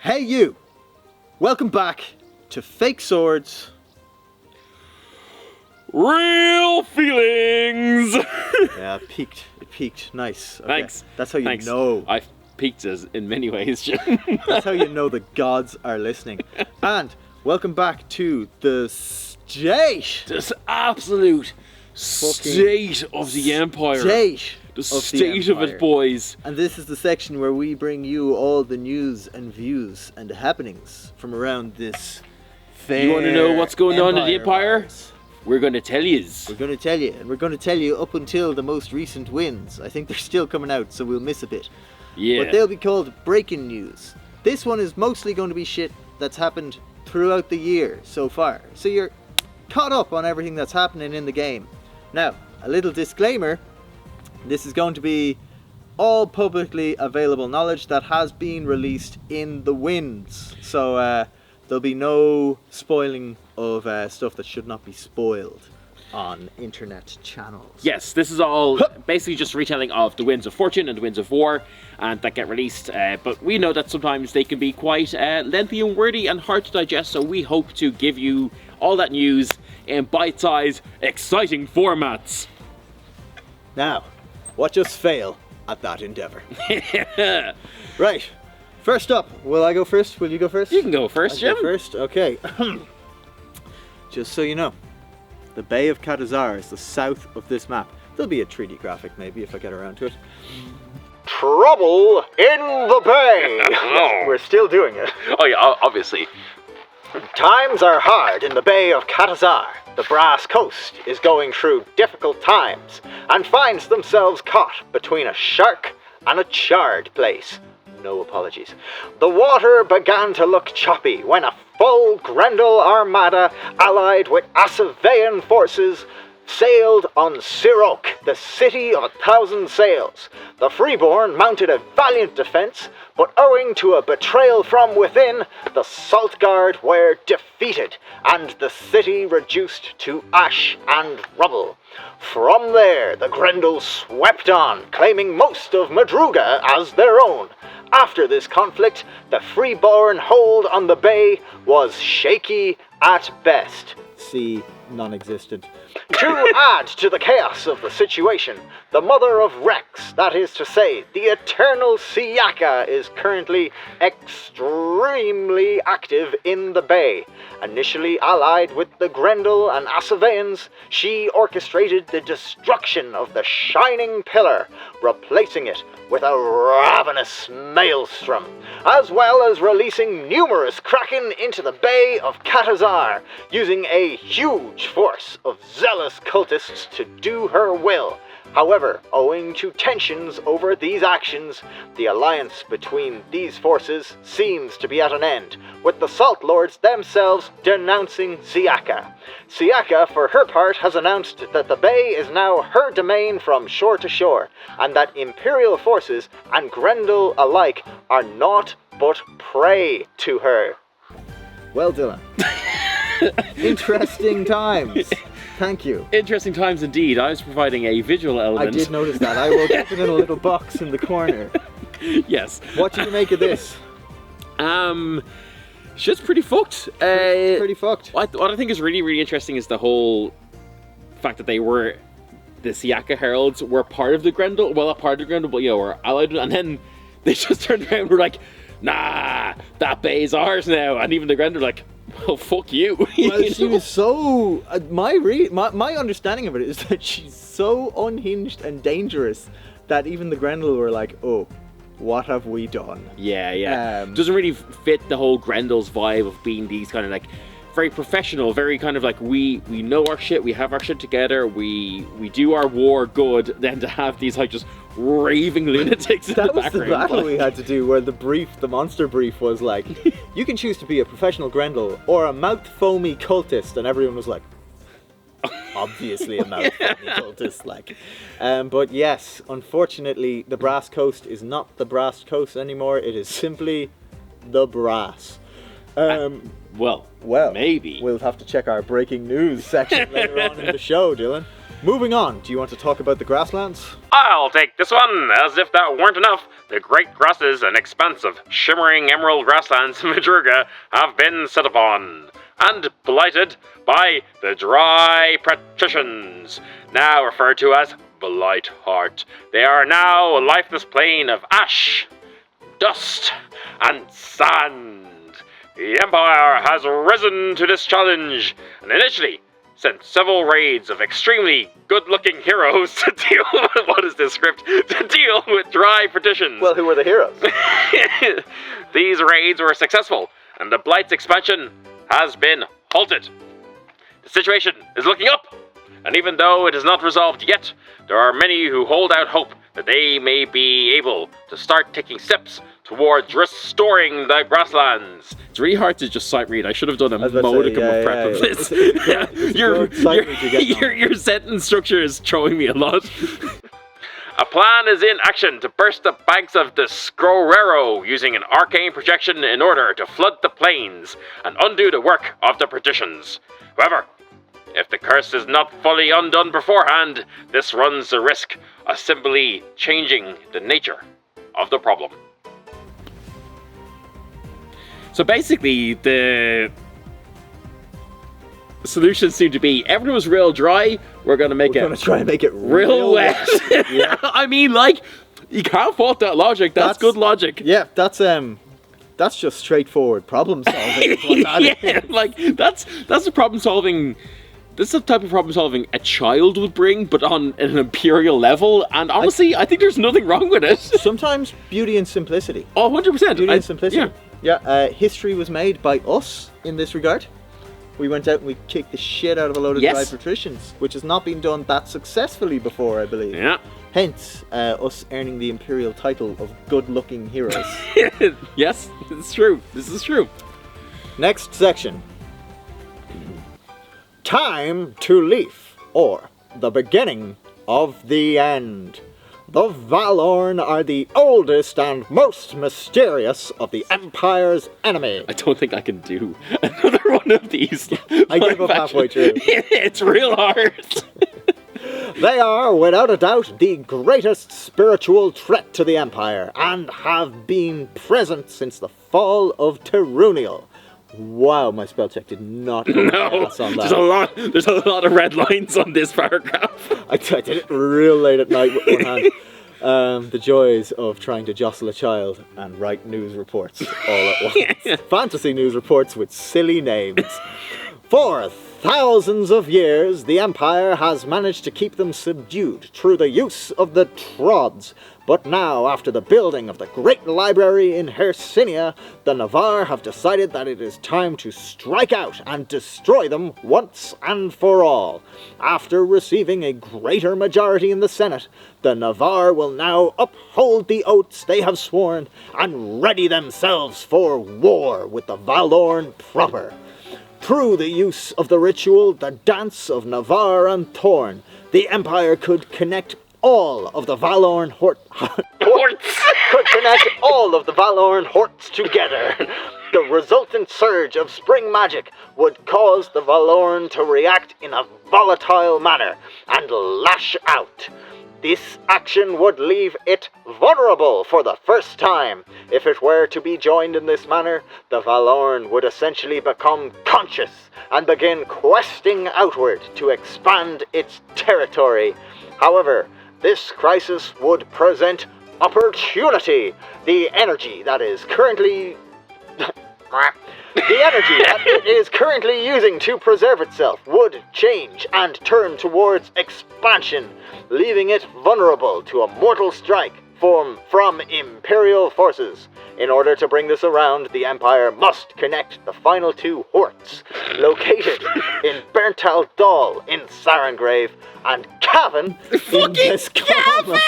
Hey you! Welcome back to Fake Swords. Real feelings! Yeah, it peaked. Nice. Okay. Thanks. That's how you Thanks. know. I've peaked in many ways, Jim. That's how you know the gods are listening. And welcome back to the state. This absolute state of the Empire. The state of it, boys. And this is the section where we bring you all the news and views and happenings from around this fair You want to know what's going on in the Empire? Ours. We're going to tell you. We're going to tell you, and we're going to tell you up until the most recent wins. I think they're still coming out, so we'll miss a bit. Yeah. But they'll be called breaking news. This one is mostly going to be shit that's happened throughout the year so far. So you're caught up on everything that's happening in the game. Now, a little disclaimer. This is going to be all publicly available knowledge that has been released in the winds. So there'll be no spoiling of stuff that should not be spoiled on internet channels. Yes, this is all basically just retelling of the Winds of Fortune and the Winds of War, and that get released. But we know that sometimes they can be quite lengthy and wordy and hard to digest, so we hope to give you all that news in bite-sized, exciting formats. Now, watch us fail at that endeavor. Right. First up, will I go first? Will you go first? You can go first, Jim. Go first? Okay. Just so you know, the Bay of Kazar is the south of this map. There'll be a 3D graphic maybe if I get around to it. Trouble in the Bay! Oh. We're still doing it. Oh yeah, obviously. Times are hard in the Bay of Kazar. The Brass Coast is going through difficult times and finds themselves caught between a shark and a charred place. No apologies. The water began to look choppy when a full Grendel armada allied with Asavean forces sailed on Sirok, the city of 1,000 sails. The Freeborn mounted a valiant defence, but owing to a betrayal from within, the Salt Guard were defeated, and the city reduced to ash and rubble. From there, the Grendel swept on, claiming most of Madruga as their own. After this conflict, the Freeborn hold on the bay was shaky at best. See, non-existent. To add to the chaos of the situation, the mother of Rex, that is to say, the eternal Siaka, is currently extremely active in the bay. Initially allied with the Grendel and Asaveans, she orchestrated the destruction of the Shining Pillar, replacing it with a ravenous maelstrom, as well as releasing numerous kraken into the Bay of Kazar, using a huge force of zealous cultists to do her will. However, owing to tensions over these actions, the alliance between these forces seems to be at an end, with the Salt Lords themselves denouncing Siaka. Siaka, for her part, has announced that the bay is now her domain from shore to shore, and that Imperial forces and Grendel alike are naught but prey to her. Well, Dylan. Interesting times. Thank you. Interesting times indeed. I was providing a visual element. I did notice that. I woke up in a little box in the corner. Yes. What do you make of this? Shit's pretty fucked. Pretty fucked. What I think is really, really interesting is the whole fact that the Siaka Heralds were part of the Grendel. Well, not part of the Grendel, but were allied. And then they just turned around and were like, nah, that bay is ours now. And even the Grendel were like, well, fuck you. Well, she was so... my understanding of it is that she's so unhinged and dangerous that even the Grendel were like, oh, what have we done? Yeah. Doesn't really fit the whole Grendel's vibe of being these kind of like very professional, very kind of like we know our shit, we have our shit together, we do our war good, then to have these like just raving lunatics in the background. That was the battle we had to do where the monster brief was like, you can choose to be a professional Grendel or a mouth foamy cultist, and everyone was like, obviously a mouth foamy cultist, like. But yes, unfortunately, the Brass Coast is not the Brass Coast anymore, it is simply the Brass. Well, maybe. We'll have to check our breaking news section later on in the show, Dylan. Moving on, do you want to talk about the grasslands? I'll take this one. As if that weren't enough, the great grasses and expanse of shimmering emerald grasslands in Madruga have been set upon and blighted by the dry patricians, now referred to as Blightheart. They are now a lifeless plain of ash, dust, and sand. The Empire has risen to this challenge, and initially sent several raids of extremely good-looking heroes to deal with, what is this script? To deal with dry partitions. Well, who were the heroes? These raids were successful, and the Blight's expansion has been halted. The situation is looking up, and even though it is not resolved yet, there are many who hold out hope that they may be able to start taking steps towards restoring the grasslands. It's really hard to just sight read. I should have done a was about to modicum say, of prep of this. Your sentence structure is throwing me a lot. A plan is in action to burst the banks of the Scrorero using an arcane projection in order to flood the plains and undo the work of the partitions. However, if the curse is not fully undone beforehand, this runs the risk of simply changing the nature of the problem. So basically, the solutions seem to be everything was real dry. We're gonna try and make it real wet. Yeah. I mean, like, you can't fault that logic. That's good logic. Yeah, that's just straightforward problem solving. Is what that is. Like that's the problem solving. This is the type of problem solving a child would bring, but on an imperial level. And honestly, I think there's nothing wrong with it. Sometimes beauty and simplicity. Oh, 100%. Beauty and simplicity. Yeah. History was made by us in this regard. We went out and we kicked the shit out of a load of dry patricians, which has not been done that successfully before, I believe. Yeah. Hence, us earning the imperial title of good-looking heroes. Yes, it's true. This is true. Next section. Time to leave, or the beginning of the end. The Valorn are the oldest and most mysterious of the Empire's enemy. I don't think I can do another one of these. I give up halfway through. It's real hard. They are, without a doubt, the greatest spiritual threat to the Empire, and have been present since the fall of Tunan. Wow, my spell check did not go on that. There's a lot of red lines on this paragraph. I did it real late at night with one hand. The joys of trying to jostle a child and write news reports all at once. Fantasy news reports with silly names. For thousands of years, the Empire has managed to keep them subdued through the use of the Trods. But now, after the building of the Great Library in Hercynia, the Navar have decided that it is time to strike out and destroy them once and for all. After receiving a greater majority in the Senate, the Navar will now uphold the oaths they have sworn and ready themselves for war with the Valorn proper. Through the use of the ritual, the Dance of Navar and Thorn, the Empire could connect all of the Valorn Horts together. The resultant surge of spring magic would cause the Valorn to react in a volatile manner and lash out. This action would leave it vulnerable for the first time. If it were to be joined in this manner, the Valorn would essentially become conscious and begin questing outward to expand its territory. However, this crisis would present opportunity. The energy that it is currently using to preserve itself would change and turn towards expansion, leaving it vulnerable to a mortal strike from Imperial forces. In order to bring this around, the Empire must connect the final two Horts, located in Berntal Dal in Sarengrave and Cavan in Descama.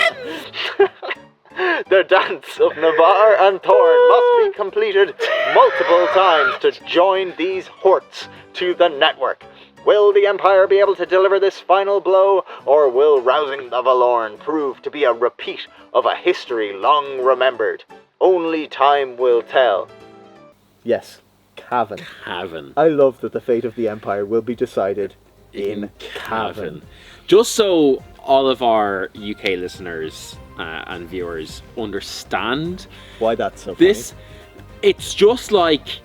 The Dance of Navar and Thorn must be completed multiple times to join these Horts to the network. Will the Empire be able to deliver this final blow, or will rousing the Valorn prove to be a repeat of a history long remembered? Only time will tell. Yes, Cavan. Cavan. I love that the fate of the Empire will be decided in Cavan. Just so all of our UK listeners and viewers understand Why that's so this. It's just like,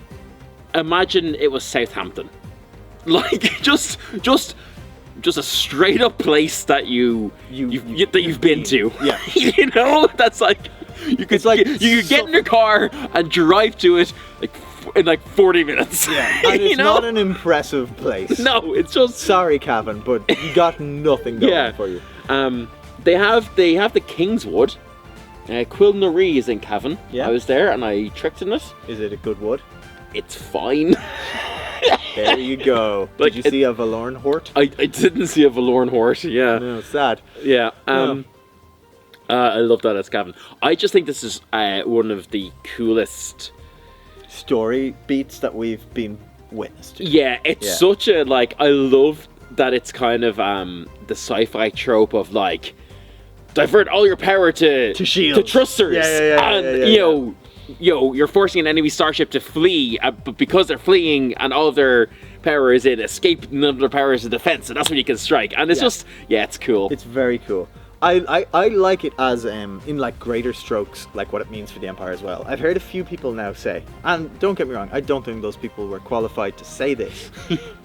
imagine it was Southampton, like just a straight up place that you've been to. Yeah. You know, that's like you could get in your car and drive to it in like 40 minutes. Yeah. And it's not an impressive place. No, it's just sorry, Cavan, but you got nothing going for you. They have the Kingswood. Quilnary is in Cavan. Yeah. I was there and I tricked in it. Is it a good wood? It's fine. There you go. Like, Did you see a Valorn Hort? I didn't see a Valorn horse. Yeah. No, sad. Yeah. I love that as Cavan. I just think this is one of the coolest story beats that we've been witness to. Yeah, it's such a, like, I love that it's kind of the sci-fi trope of like divert all your power to shields, to thrusters, and you're forcing an enemy starship to flee, but because they're fleeing and all of their power is in escape, none of their power is in defense, and that's when you can strike. And it's just, it's cool. It's very cool. I like it as in like greater strokes, like what it means for the Empire as well. I've heard a few people now say, and don't get me wrong, I don't think those people were qualified to say this,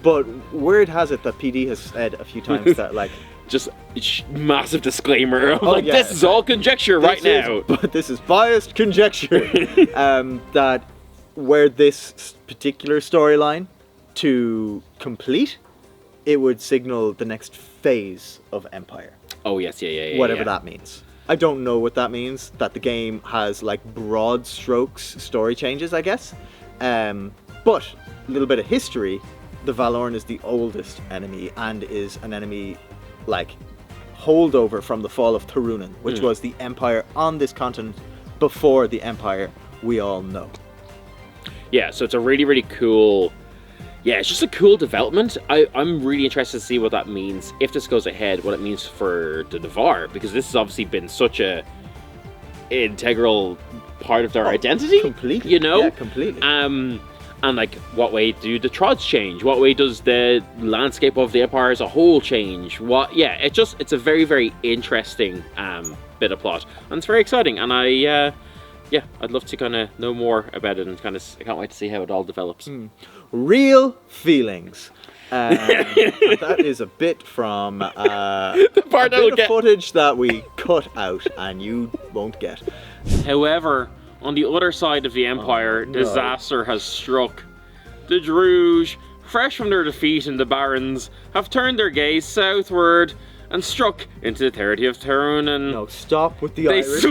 but word has it that PD has said a few times that like just massive disclaimer of this is all conjecture now. But this is biased conjecture. That where this particular storyline to complete, it would signal the next phase of Empire. Oh yes, yeah. Whatever that means. I don't know what that means. That the game has like broad strokes story changes, I guess. But a little bit of history. The Valorn is the oldest enemy and is an enemy like holdover from the fall of Tunan, which was the empire on this continent before the empire we all know. Yeah, so it's a really, really cool. Yeah, it's just a cool development. I'm really interested to see what that means, if this goes ahead, what it means for the Navar, because this has obviously been such a integral part of their identity. Completely. You know? Yeah, completely. And like, what way do the Trods change? What way does the landscape of the Empire as a whole change? It's a very, very interesting bit of plot. And it's very exciting, and I'd love to kind of know more about it, and I can't wait to see how it all develops. Real feelings. That is a bit from the part a bit of footage that we cut out and you won't get. However, on the other side of the Empire, disaster has struck. The Druj, fresh from their defeat in the Barrens, have turned their gaze southward and struck into the territory of Tunan. No, stop with the Irish.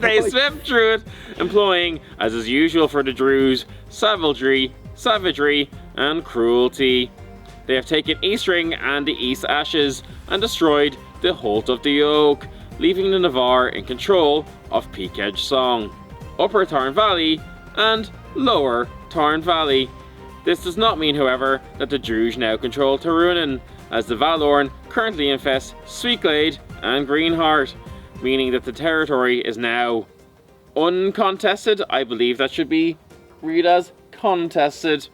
They swept through it, employing, as is usual for the Druze, savagery, and cruelty. They have taken East Ring and the East Ashes and destroyed the Holt of the Oak, leaving the Navar in control of Peakedge Song, Upper Tarn Valley, and Lower Tarn Valley. This does not mean, however, that the Druj now control Tunan, as the Valorn currently infest Sweetglade and Greenheart, meaning that the territory is now uncontested. I believe that should be read as contested.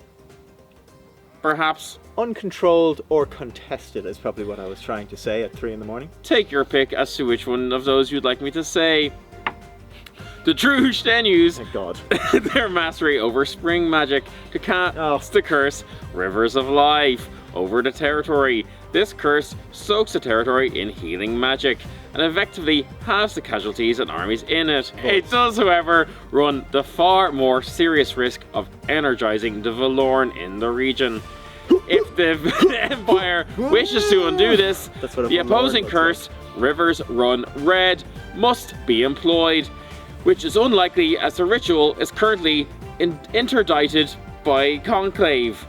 Perhaps. Uncontrolled or contested is probably what I was trying to say at 3 in the morning. Take your pick as to which one of those you'd like me to say. The Druj then use their mastery over spring magic to cast the curse Rivers of Life over the territory. This curse soaks the territory in healing magic and effectively halves the casualties and armies in it. It does, however, run the far more serious risk of energizing the Valorn in the region. If the Empire wishes to undo this, the opposing curse, Rivers Run Red, must be employed, which is unlikely as the ritual is currently interdicted by Conclave.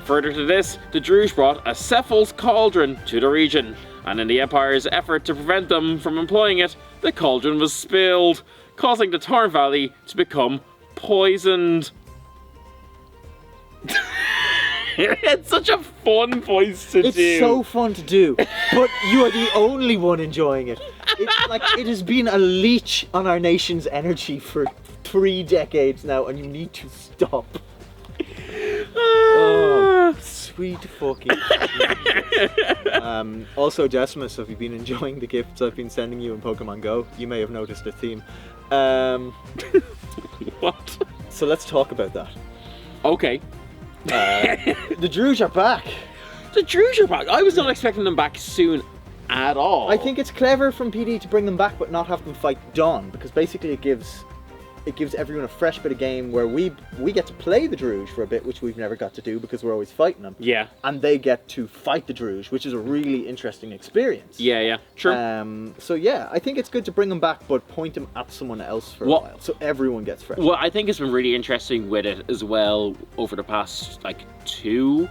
Further to this, the Druj brought a Cephal's Cauldron to the region, and in the Empire's effort to prevent them from employing it, the cauldron was spilled, causing the Tarn Valley to become poisoned. It's such a fun voice to do. It's so fun to do, but you are the only one enjoying it. It's like it has been a leech on our nation's energy for 3 decades now, and you need to stop. Oh, Sweet fucking Jesus. Also, Decimus, have you been enjoying the gifts I've been sending you in Pokemon Go? You may have noticed a theme. What? So let's talk about that. Okay. The Druge are back. The Druge are back. I was not expecting them back soon at all. I think it's clever from PD to bring them back but not have them fight Dawn, because basically it gives everyone a fresh bit of game where we get to play the Druge for a bit, which we've never got to do because we're always fighting them. Yeah. And they get to fight the Druge, which is a really interesting experience. Yeah, true. So yeah, I think it's good to bring them back but point them at someone else for a while, so everyone gets fresh. What I think has been really interesting with it as well over the past like 2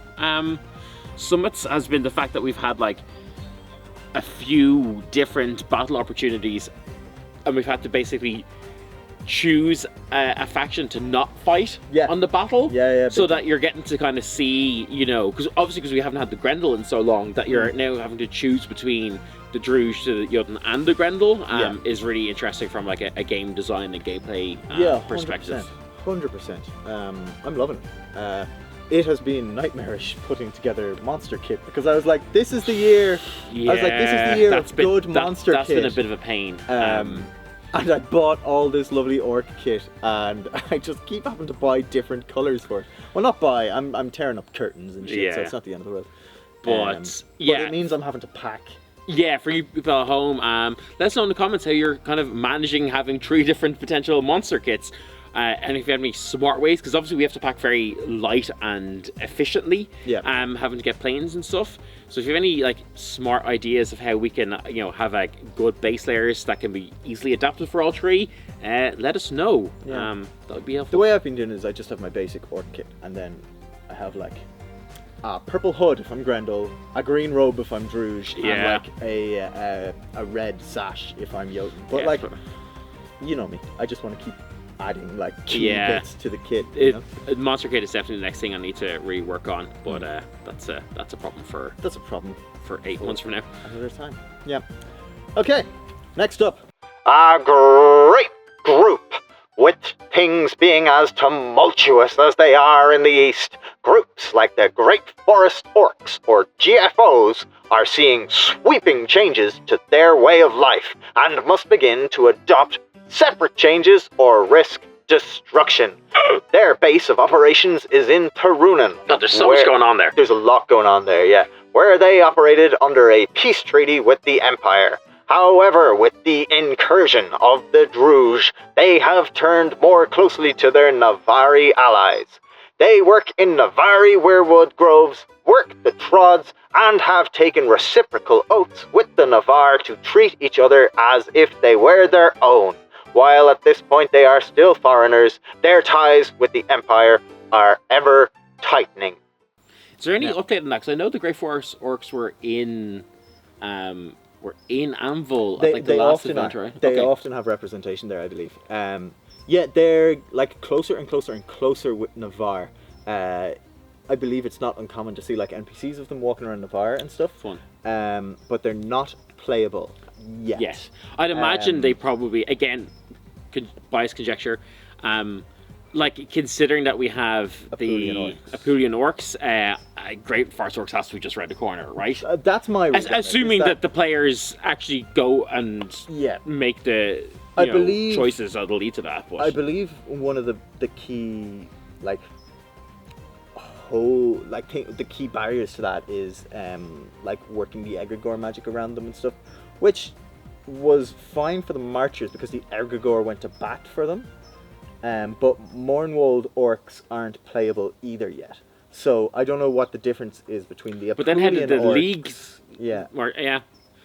summits has been the fact that we've had like a few different battle opportunities, and we've had to basically choose a faction to not fight on the battle. So that you're getting to kind of see, you know, because we haven't had the Grendel in so long, that you're now having to choose between the Druge, the Jotun, and the Grendel is really interesting from like a game design and gameplay perspective. 100%. I'm loving it. It has been nightmarish putting together monster kit, because I was like, this is the year. I was like, this is the year of good monster kit. That's been a bit of a pain. And I bought all this lovely orc kit, and I just keep having to buy different colours for it. Well, not buy. I'm tearing up curtains and shit, so it's not the end of the world. But it means I'm having to pack. Yeah, for you people at home, let us know in the comments how you're kind of managing having 3 different potential monster kits. And if you have any smart ways, because obviously we have to pack very light and efficiently, having to get planes and stuff. So if you have any like smart ideas of how we can, you know, have like good base layers that can be easily adapted for all 3, let us know. That would be helpful. The way I've been doing it is I just have my basic orc kit, and then I have like a purple hood if I'm Grendel, a green robe if I'm Druge, and like a red sash if I'm Jotun. But like, you know me, I just want to keep adding like key bits to the kit. Monster kit is definitely the next thing I need to really work on, but that's a problem for 8 months from now. Another time. Yeah. Okay. Next up, a great group. With things being as tumultuous as they are in the East, groups like the Great Forest Orcs, or GFOs, are seeing sweeping changes to their way of life and must begin to adopt separate changes or risk destruction. Their base of operations is in Tunan. No, there's so much going on there. There's a lot going on there, yeah. Where they operated under a peace treaty with the Empire. However, with the incursion of the Druge, they have turned more closely to their Navari allies. They work in Navari weirwood groves, work the Trods, and have taken reciprocal oaths with the Navar to treat each other as if they were their own. While at this point they are still foreigners, their ties with the Empire are ever tightening. Is there any update on that? Because I know the Great Forest Orcs were in Anvil at like the last event, right? They often have representation there, I believe. Yeah, they're like closer and closer and closer with Navar. I believe it's not uncommon to see like NPCs of them walking around Navar and stuff. Fun. But they're not playable yet. Yes. I'd imagine they probably, again, biased conjecture, like considering that we have the Apulian Orcs, Great Forest Orcs has to be just around the corner, right? That's my assuming that the players actually go and make the choices that'll lead to that. But I believe one of the key the key barriers to that is like working the egregore magic around them and stuff, which was fine for the Marchers because the egregore went to bat for them. But Mournwold Orcs aren't playable either yet. So I don't know what the difference is between the Apulian But then how did the Orcs, leagues... Yeah.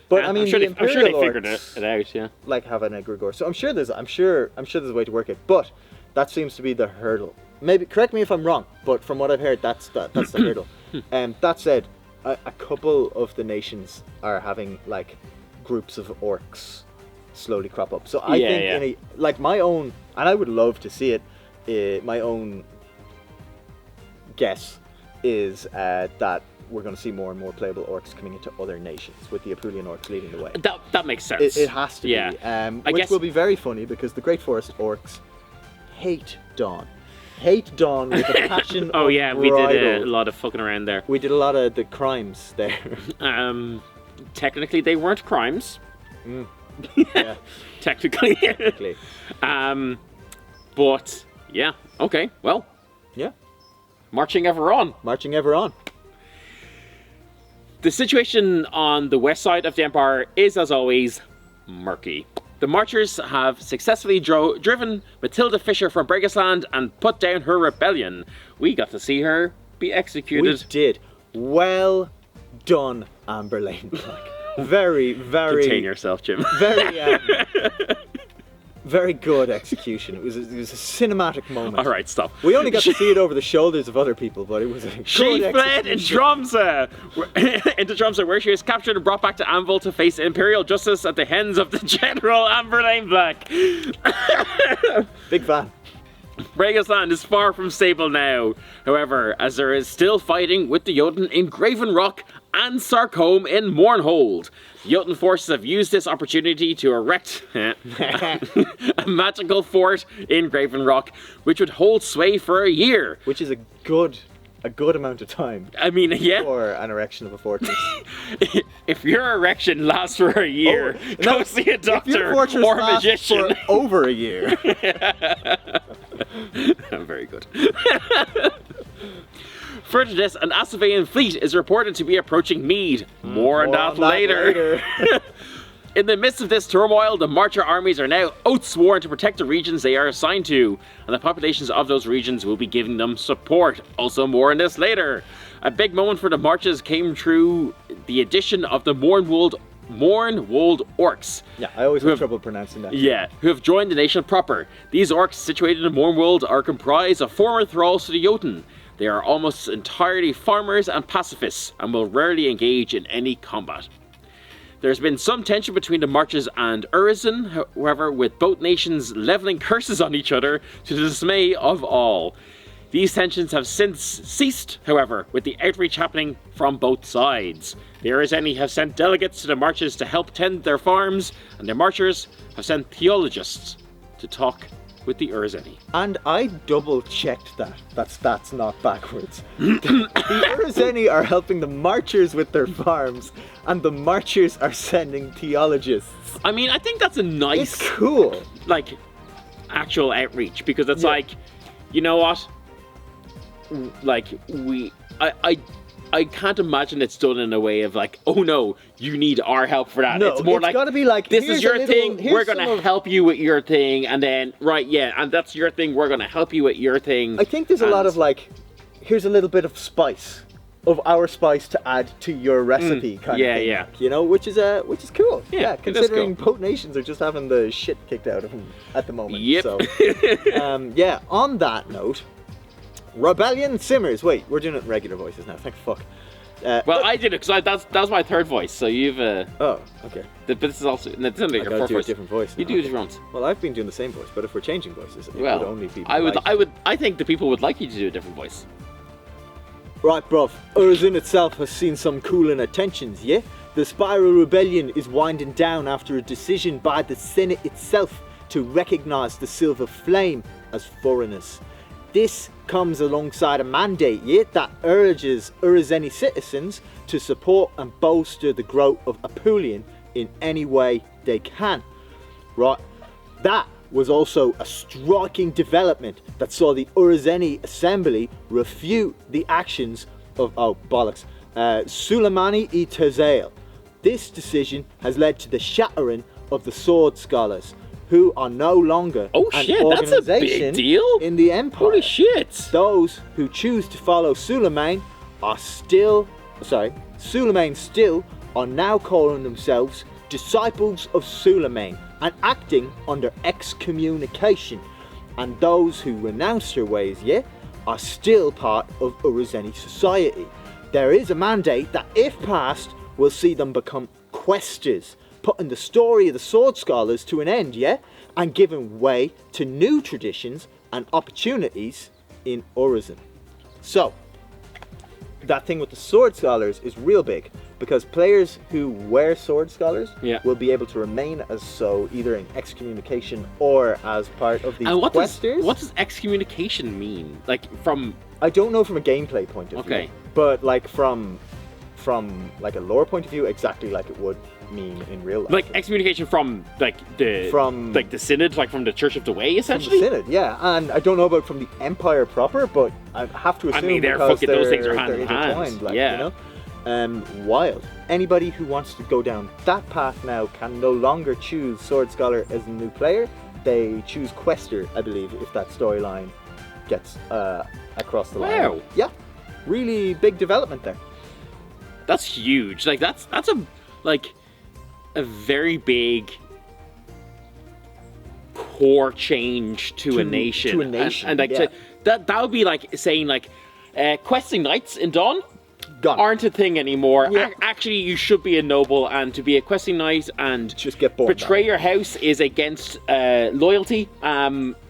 But I mean, I'm sure they Imperial figured Orcs, it out, yeah. like have an egregore. So I'm sure there's a way to work it. But that seems to be the hurdle. Maybe correct me if I'm wrong, but from what I've heard, that's the hurdle. That said, a couple of the nations are having like groups of orcs slowly crop up. So I think my own, and I would love to see it. My own guess is that we're going to see more and more playable orcs coming into other nations, with the Apulian orcs leading the way. That makes sense. It has to be. Which will be very funny because the Great Forest Orcs hate Dawn. hate Dawn with a passion. Oh of yeah, we did a bridle. lot of fucking around there. We did a lot of the crimes there. Technically, they weren't crimes. Yeah, Technically. exactly. But yeah, okay, well, Yeah, marching ever on. marching ever on. The situation on the west side of the Empire is, as always, murky. The Marchers have successfully driven Matilda Fisher from Bregasland and put down her rebellion. We got to see her be We executed. did. Well done, Amber Lane Black. Very, very, Contain yourself, Jim. very, very good execution. It was a cinematic moment. All right, stop. We only got to see it over the shoulders of other people, but it was a good She fled in execution. Tromsø, into Tromsø, where she was captured and brought back to Anvil to face Imperial justice at the hands of the General Amber Lane Black. Big fan. Bregasland is far from stable now, however, as there is still fighting with the Jotun in Graven Rock and Sarcombe in Mournhold. The Jotun forces have used this opportunity to erect a magical fort in Graven Rock, which would hold sway for a year. Which is a good amount of time I mean, yeah, for an erection of a fortress. if your erection lasts for a year, go see a If your doctor fortress or a lasts magician. for over a year. Very good. Further to this, an Assavean fleet is reported to be approaching Mead. More on that later. In the midst of this turmoil, the Marcher armies are now oath-sworn to protect the regions they are assigned to, and the populations of those regions will be giving them support. Also more on this later. A big moment for the Marches came through the addition of the Mournwold Orcs. Yeah, I always have trouble pronouncing that. Yeah, who have joined the nation proper. These orcs situated in Mournwold are comprised of former thralls to the Jotun. They are almost entirely farmers and pacifists, and will rarely engage in any combat. There's been some tension between the Marches and Urizen, however, with both nations levelling curses on each other to the dismay of all. These tensions have since ceased, however, with the outreach happening from both sides. The Urizeni have sent delegates to the Marches to help tend their farms, and the Marchers have sent theologists to talk with the Urizeni. And I double-checked that. That's not backwards. The Urizeni are helping the Marchers with their farms, and the Marchers are sending theologists. I mean, I think that's a nice, It's cool. like, actual outreach, because it's Yeah. like, you know what? Like, I can't imagine it's done in a way of like, oh no, you need our help for that. No, it's more it's like, gotta be like, this here's is your a little- thing, here's we're some gonna of- help you with your thing, and then, right, yeah, and that's your thing, we're gonna help you with your thing. I think there's a lot And- of like, here's a little bit of spice, of our spice to add to your recipe kind yeah, of thing. yeah. You know, which is cool. Yeah, it is considering cool. both nations are just having the shit kicked out of them at the moment. Yep. So, yeah. On that note, rebellion simmers. Wait, we're doing it in regular voices now. Thank fuck. Well, I did it, because that's my third voice, so you've, Oh, okay. but this is also, it's only I your gotta fourth do a voice. different voice. You now. do it once. Well, I've been doing the same voice, but if we're changing voices, it Well, would only be. I think the people would like you to do a different voice. Right, bruv. Urizen itself has seen some cooling attentions, yeah? The Spiral Rebellion is winding down after a decision by the Senate itself to recognise the Silver Flame as foreigners. This comes alongside a mandate, yeah, that urges Urizeni citizens to support and bolster the growth of Apulian in any way they can. Right, that was also a striking development that saw the Urizeni Assembly refute the actions of, Suleimani e Terzail. This decision has led to the shattering of the Sword Scholars, who are no longer Oh an shit, that's a big organization deal? in the Empire. Holy shit! Those who choose to follow Suleiman still are now calling themselves disciples of Suleiman and acting under excommunication. And those who renounce their ways, are still part of Urizeni society. There is a mandate that, if passed, will see them become questers, putting the story of the Sword Scholars to an end, and giving way to new traditions and opportunities in Urizen. So, that thing with the Sword Scholars is real big. because players who were Sword Scholars Yeah. will be able to remain as so, either in excommunication or as part of these And what questers. does excommunication mean? Like from I don't know from a gameplay point of view. Okay. But like from like a lore point of view, exactly like it would mean in real life. like excommunication from like the synod, like from the Church of the Way, From the essentially. Synod, yeah, and I don't know about from the Empire proper, but I have to assume they're because fucking- those things are hand they're in hand, intertwined, like, yeah. you know. Wild. Anybody who wants to go down that path now can no longer choose Sword Scholar as a new player. They choose Quester, I believe, if that storyline gets across the line. Wow. Yeah, really big development there. That's huge. Like that's a very big core change to a nation. to a nation, and like yeah. that would be like saying like questing knights in Dawn Gone. aren't a thing anymore. Yeah. Actually, you should be a noble, and to be a questing knight and Just get bored. betray your house is against loyalty.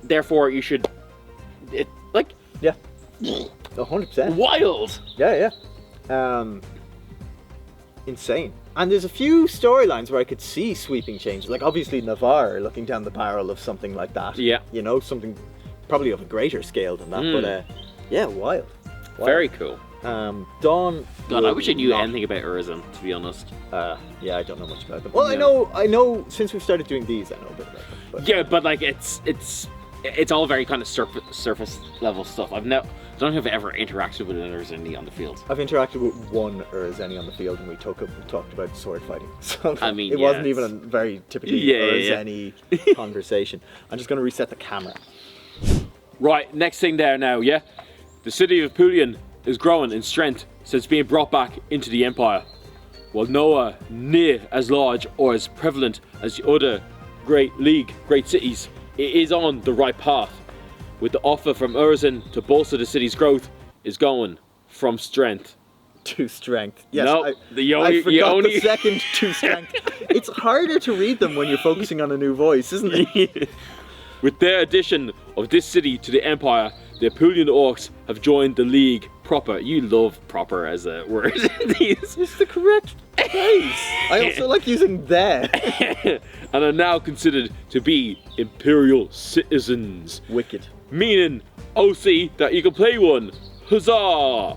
Therefore, you should like Yeah. 100%. wild. Yeah. Insane. And there's a few storylines where I could see sweeping changes. Like obviously Navar looking down the barrel of something like that. Yeah. You know, something probably of a greater scale than that. But yeah, wild. Very cool. Dawn. God, I will wish I knew not- anything about Urizen, to be honest. Yeah, I don't know much about them. Well, No. I know since we've started doing these, I know a bit about them. But Yeah, but like it's all very kind of surface level stuff. I don't think I've ever interacted with an Urizen on the field. I've interacted with one Urzeni on the field and we talked about sword fighting. So I mean, it yeah, wasn't even a it's- very typically Yeah. Urzeni conversation. I'm just going to reset the camera. Right, next thing there now, yeah? The city of Pulian is growing in strength since being brought back into the Empire. While nowhere near as large or as prevalent as the other great cities, it is on the right path. With the offer from Urizen to bolster the city's growth is going from strength. To strength. Yes, No, I forgot you only... the second to strength. It's harder to read them when you're focusing on a new voice, isn't it? With their addition of this city to the Empire, the Apulian Orcs have joined the League proper. You love proper as a word. These. It's the correct phrase. I also like using there. And are now considered to be Imperial citizens. Wicked. Meaning, OC, that you can play one. Huzzah!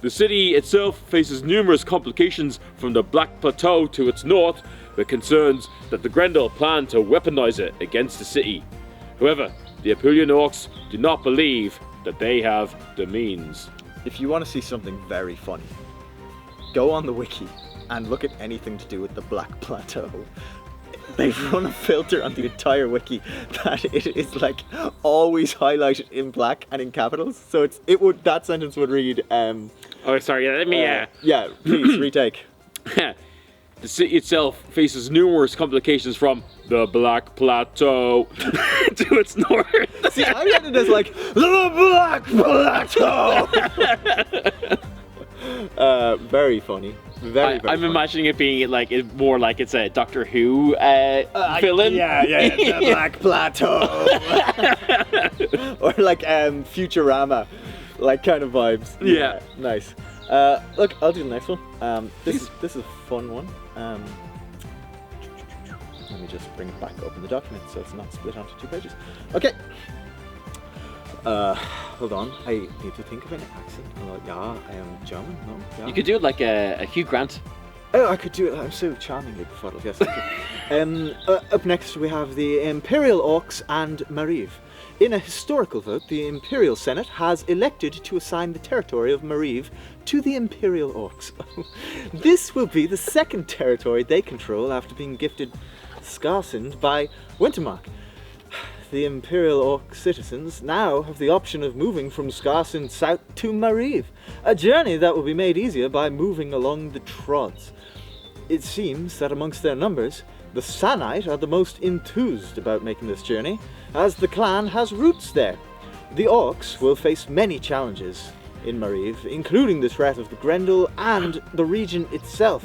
The city itself faces numerous complications from the Black Plateau to its north, with concerns that the Grendel plan to weaponize it against the city. However, the Apulian Orcs do not believe that they have the means. If you want to see something very funny, go on the wiki and look at anything to do with the Black Plateau. They've run a filter on the entire wiki that it is like always highlighted in black and in capitals. So that sentence would read Oh, sorry, let me... yeah, please retake. The city itself faces numerous complications from the Black Plateau to its north. See, I read it as like the Black Plateau. Very funny. Very I'm funny. imagining it being like more like it's a Doctor Who villain. Yeah, the Black Plateau. Or like Futurama, like kind of vibes. Yeah. Nice. Look, I'll do the next one. This is a fun one. Let me just bring it back up in the document so it's not split onto 2 pages. Okay. Hold on. I need to think of an accent. Yeah, I am German. No. Yeah. You could do it like a Hugh Grant. Oh, I could do it. I'm so charmingly befuddled. Yes. Up next, we have the Imperial Orcs and Mariv. In a historical vote, the Imperial Senate has elected to assign the territory of Mariv to the Imperial Orcs. This will be the second territory they control after being gifted Skarsind by Wintermark. The Imperial Orc citizens now have the option of moving from Skarsind south to Mariv, a journey that will be made easier by moving along the Trods. It seems that amongst their numbers, the Sanite are the most enthused about making this journey, as the clan has roots there. The Orcs will face many challenges in Mariv, including the threat of the Grendel and the region itself,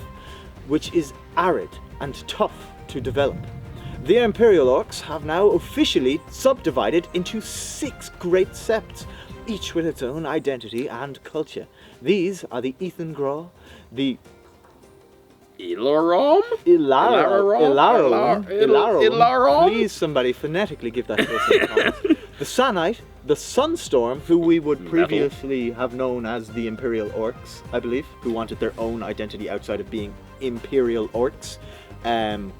which is arid and tough to develop. The Imperial Orcs have now officially subdivided into 6 great septs, each with its own identity and culture. These are the Ethan Graw, the Ilarom? Ilarom. Please, somebody phonetically give that to us in the comments. The Sanite, the Sunstorm, who we would previously have known as the Imperial Orcs, I believe, who wanted their own identity outside of being Imperial Orcs, and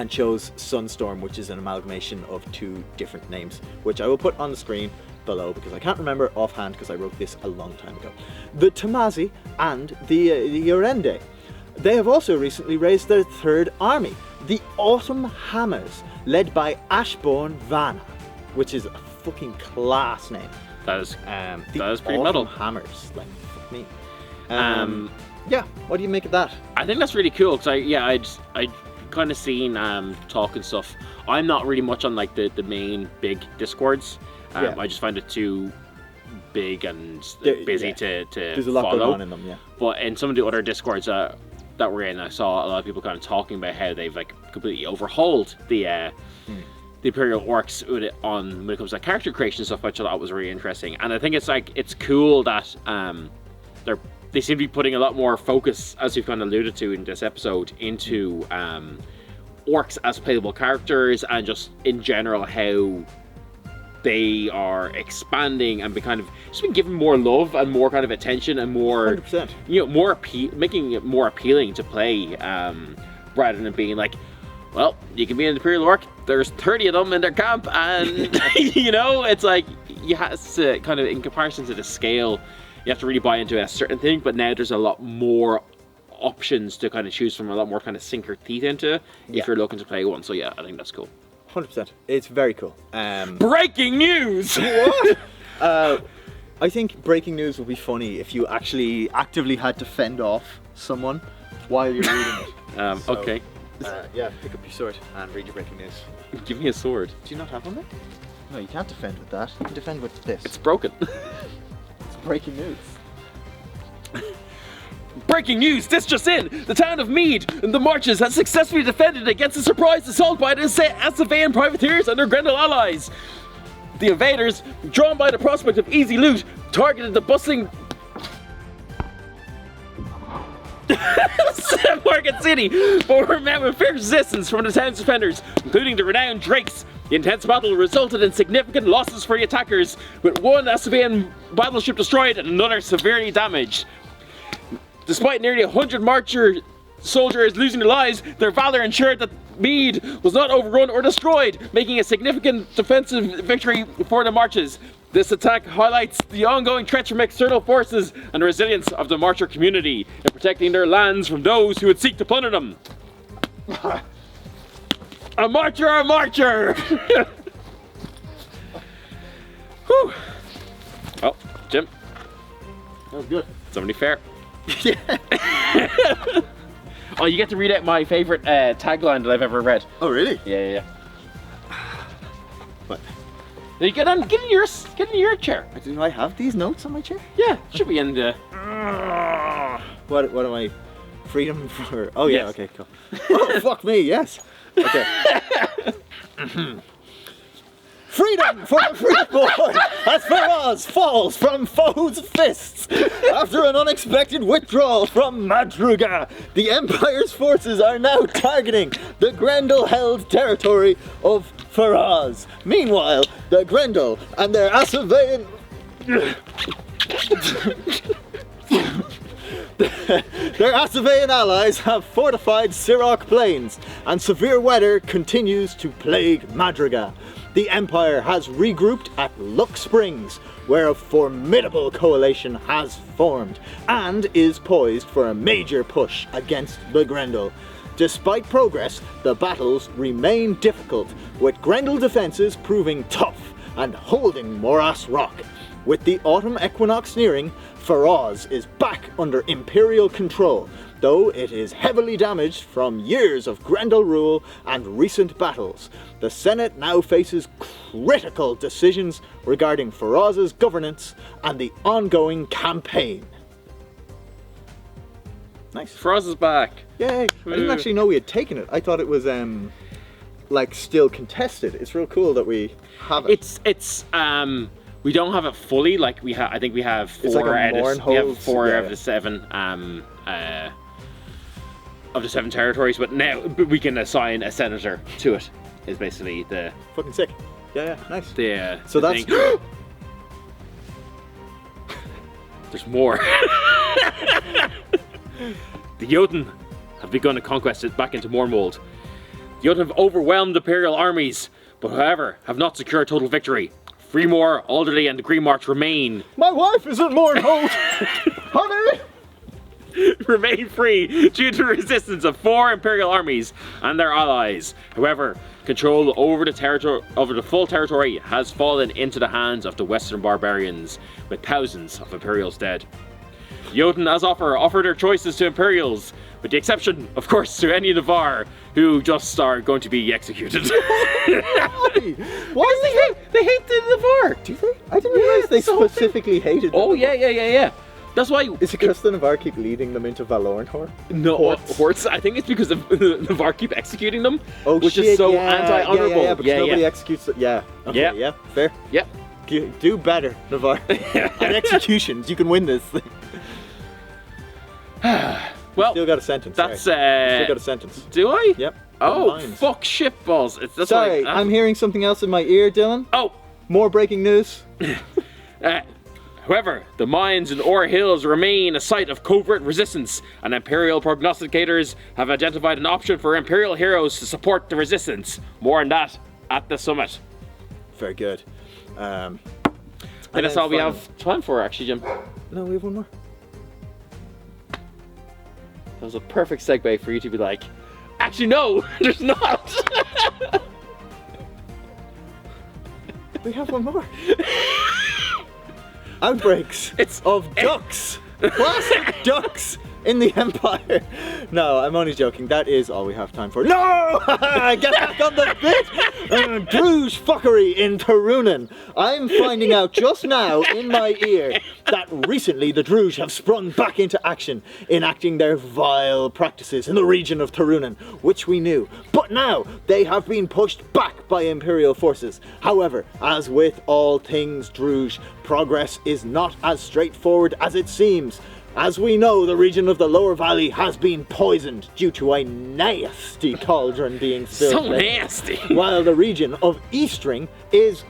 chose Sunstorm, which is an amalgamation of 2 different names, which I will put on the screen below because I can't remember offhand because I wrote this a long time ago. The Tamazi and the Yorende. They have also recently raised their 3rd army, the Autumn Hammers, led by Ashbourne Vanna, which is a fucking class name. That is pretty Autumn metal. Hammers, like, fuck me. Yeah, what do you make of that? I think that's really cool because I kind of seen talk and stuff. I'm not really much on like the main big discords. I just find it too big and busy to There's a lot follow. going on in them, yeah. But in some of the other discords that we're in, I saw a lot of people kind of talking about how they've like completely overhauled the Imperial Orcs when it comes to character creation and stuff, which I thought was really interesting. And I think it's cool that they seem to be putting a lot more focus, as we've kind of alluded to in this episode, into orcs as playable characters and just in general how they are expanding and been given more love and more kind of attention and more 100%. Making it more appealing to play, rather than being like, well, you can be an Imperial Orc, there's 30 of them in their camp, and it's like you have to kind of, in comparison to the scale, you have to really buy into a certain thing. But now there's a lot more options to kind of choose from, a lot more kind of sink your teeth into if you're looking to play one. So yeah, I think that's cool. 100%. It's very cool. Breaking news! What? I think breaking news would be funny if you actually actively had to fend off someone while you're reading it. Okay. Yeah, pick up your sword and read your breaking news. Give me a sword. Do you not have one there? No, you can't defend with that. You can defend with this. It's broken. It's breaking news. Breaking news! This just in! The town of Mead in the Marches has successfully defended against a surprise assault by the Asavean privateers and their Grendel allies. The invaders, drawn by the prospect of easy loot, targeted the bustling Market City, but were met with fierce resistance from the town's defenders, including the renowned Drakes. The intense battle resulted in significant losses for the attackers, with one Asavean battleship destroyed and another severely damaged. Despite nearly 100 Marcher soldiers losing their lives, their valor ensured that Mead was not overrun or destroyed, making a significant defensive victory for the Marches. This attack highlights the ongoing threats from external forces and the resilience of the Marcher community in protecting their lands from those who would seek to plunder them. A Marcher, a Marcher! Whew. Oh, Jim. That was good. Somebody fair. Yeah. Oh, you get to read out my favorite tagline that I've ever read. Oh, really? Yeah. What? Now you get in your chair. Do I have these notes on my chair? Yeah, should be in the. What am I? Freedom for? Oh yeah. Yes. Okay. Cool. Oh fuck me. Yes. Okay. Freedom for the freeborn as Faraz falls from foes' fists. After an unexpected withdrawal from Madruga, the Empire's forces are now targeting the Grendel-held territory of Faraz. Meanwhile, the Grendel and their Asavean... Their Asavean allies have fortified Siroc Plains, and severe weather continues to plague Madruga. The Empire has regrouped at Luck Springs, where a formidable coalition has formed, and is poised for a major push against the Grendel. Despite progress, the battles remain difficult, with Grendel defenses proving tough and holding Morass Rock. With the autumn equinox nearing, Faraz is back under Imperial control, though it is heavily damaged from years of Grendel rule and recent battles. The Senate now faces critical decisions regarding Faraz's governance and the ongoing campaign. Nice. Faraz is back. Yay! I didn't actually know we had taken it. I thought it was like still contested. It's real cool that we have it. It's we don't have it fully. Like I think we have 4 It's like a edits. We have Mournhold, 4 yeah. of the 7. of the 7 territories, but now we can assign a senator to it. Is basically the Fucking sick. Yeah, nice. So the that's thing. There's more. The Jotun have begun a conquest back into Mornwold. The Jotun have overwhelmed Imperial armies, but however have not secured total victory. Freemore, Alderley, and the Green March remain. My wife is in Mornhold! Honey! Remain free due to the resistance of 4 Imperial armies and their allies. However, control over the full territory has fallen into the hands of the Western barbarians, with thousands of Imperials dead. Jotun as offer their choices to Imperials, with the exception, of course, to Oreni and Navar, who just are going to be executed. Why? They hate the Navar. Do they? I didn't realize they specifically hated them. Oh yeah. That's why. Is it because the Navar keep leading them into Valornhor? No, Horts. I think it's because the Navar keep executing them, Oh, which shit, is so yeah, anti-honorable. Yeah, because nobody executes it. Yeah. Okay, yeah. Fair. Yep. Do better, Navar. At executions, you can win this thing. Well, Still got a sentence. that's Still got a sentence. Do I? Yep. Oh, Lines. fuck shitballs. That's Sorry, like, I'm hearing something else in my ear, Dylan. Oh, More breaking news. however, the mines in Ore Hills remain a site of covert resistance, and Imperial prognosticators have identified an option for Imperial heroes to support the resistance. More on that at the summit. Very good. And that's all we have time for, actually, Jim. No, we have one more. That was a perfect segue for you to be like, actually, no, there's not. We have one more. Outbreaks of ducks. Plastic ducks in the Empire. No, I'm only joking. That is all we have time for. No! Get back on the bit! Druge fuckery in Tunan. I'm finding out just now in my ear that recently the Druge have sprung back into action, enacting their vile practices in the region of Tunan, which we knew. But now they have been pushed back by Imperial forces. However, as with all things Druge, progress is not as straightforward as it seems. As we know, the region of the Lower Valley has been poisoned due to a nasty cauldron being spilled. So nasty. While the region of Eastring is,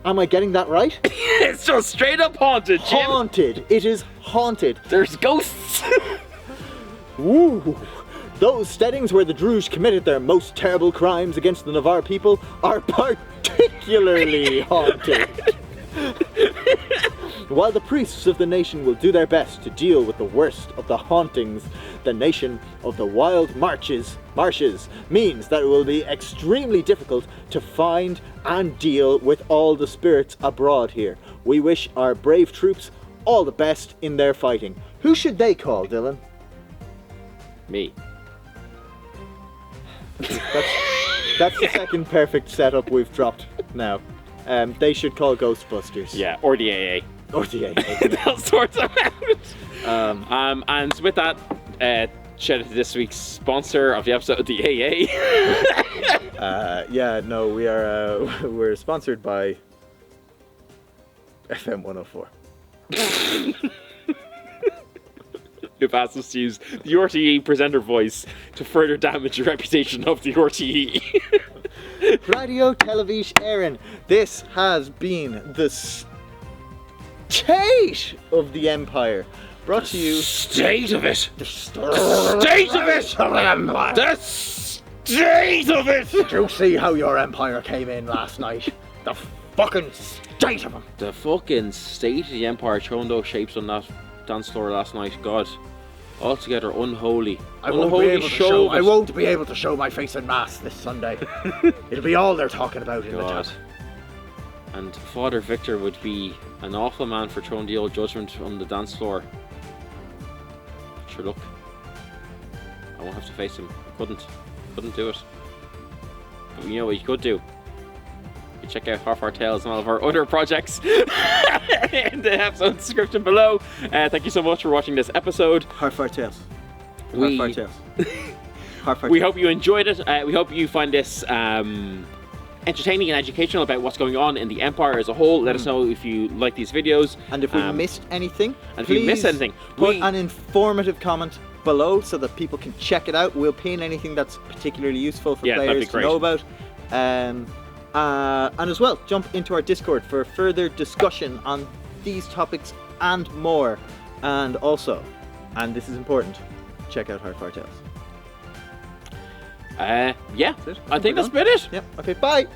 am I getting that right? It's just straight up haunted, Jim. Haunted. It is haunted. There's ghosts. Woo! Those steadings where the Druge committed their most terrible crimes against the Navar people are particularly haunted. While the priests of the nation will do their best to deal with the worst of the hauntings, the nation of the wild marshes means that it will be extremely difficult to find and deal with all the spirits abroad here. We wish our brave troops all the best in their fighting. Who should they call, Dylan? Me. That's the second perfect setup we've dropped now. They should call Ghostbusters. Yeah, or the AA. Or the AA. That sorts them out. And with that, shout out to this week's sponsor of the episode, the AA. We're sponsored by FM 104. Who've asked us to use the RTE presenter voice to further damage the reputation of the RTE. Radio Television Aaron, this has been the state of the Empire. Brought to you. State of it! The state of the Empire! The state of it! Did you see how your Empire came in last night? The fucking state of them! The fucking state of the Empire showing those shapes on that dance floor last night. God. Altogether unholy. I won't be able to show my face in mass this Sunday. It'll be all they're talking about in the town. And Father Victor would be an awful man for throwing the old judgment on the dance floor. Sure, look. I won't have to face him. I couldn't do it. But you know what you could do? You check out Half Our Tales and all of our other projects in the episode description below. Thank you so much for watching this episode. Half Our Tales. We hope you enjoyed it. We hope you find this entertaining and educational about what's going on in the Empire as a whole. Let us know if you like these videos. And if we missed anything, and if you miss anything, put an informative comment below so that people can check it out. We'll pin anything that's particularly useful for Yeah, that'd be players to great. know about. And as well, jump into our Discord for further discussion on these topics and more. And also, and this is important, check out Hardfire Tales. Yeah, That's it? I think We're that's done? about it. Yep. Okay, bye.